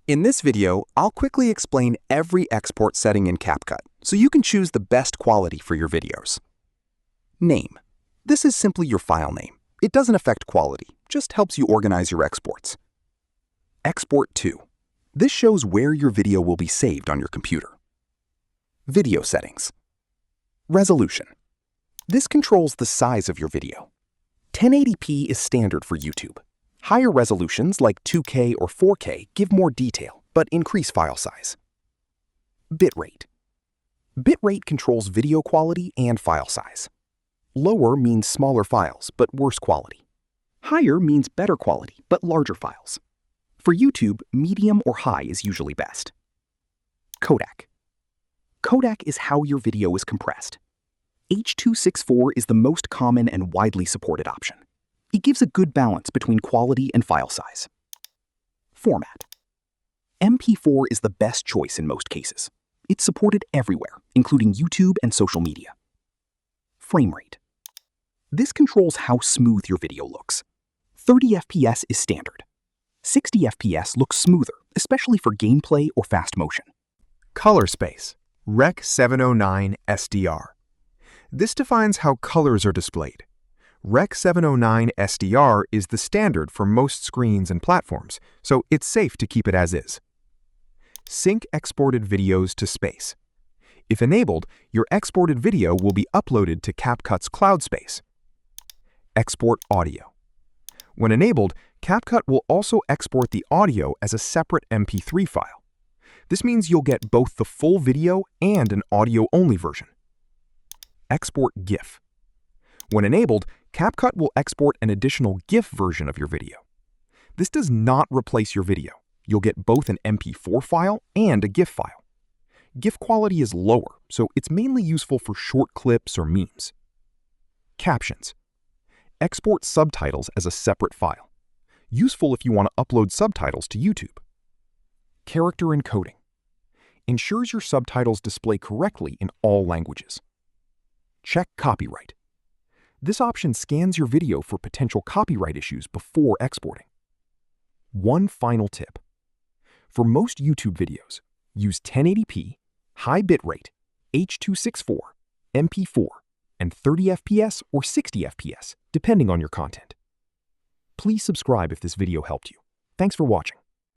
In this video, I'll quickly explain every export setting in Capcut so you can choose the best quality for your videos. Name. This is simply your file name. It doesn't affect quality, just helps you organize your exports. Export to. This shows where your video will be saved on your computer. Video settings. Resolution. This controls the size of your video. 1080p is standard for YouTube. Higher resolutions like 2K or 4K give more detail, but increase file size. Bitrate. Bitrate controls video quality and file size. Lower means smaller files, but worse quality. Higher means better quality, but larger files. For YouTube, medium or high is usually best. Codec. Codec is how your video is compressed. H.264 is the most common and widely supported option. It gives a good balance between quality and file size. Format. MP4 is the best choice in most cases. It's supported everywhere, including YouTube and social media. Frame rate. This controls how smooth your video looks. 30 FPS is standard. 60 FPS looks smoother, especially for gameplay or fast motion. Color space, Rec. 709 SDR. This defines how colors are displayed. Rec. 709 SDR is the standard for most screens and platforms, so it's safe to keep it as is. Sync exported videos to space. If enabled, your exported video will be uploaded to Capcut's cloud space. Export audio. When enabled, Capcut will also export the audio as a separate MP3 file. This means you'll get both the full video and an audio-only version. Export GIF. When enabled, Capcut will export an additional GIF version of your video. This does not replace your video. You'll get both an MP4 file and a GIF file. GIF quality is lower, so it's mainly useful for short clips or memes. Captions. Export subtitles as a separate file. Useful if you want to upload subtitles to YouTube. Character encoding. Ensures your subtitles display correctly in all languages. Check copyright. This option scans your video for potential copyright issues before exporting. One final tip. For most YouTube videos, use 1080p, high bitrate, H.264, MP4, and 30 FPS or 60 FPS, depending on your content. Please subscribe if this video helped you. Thanks for watching.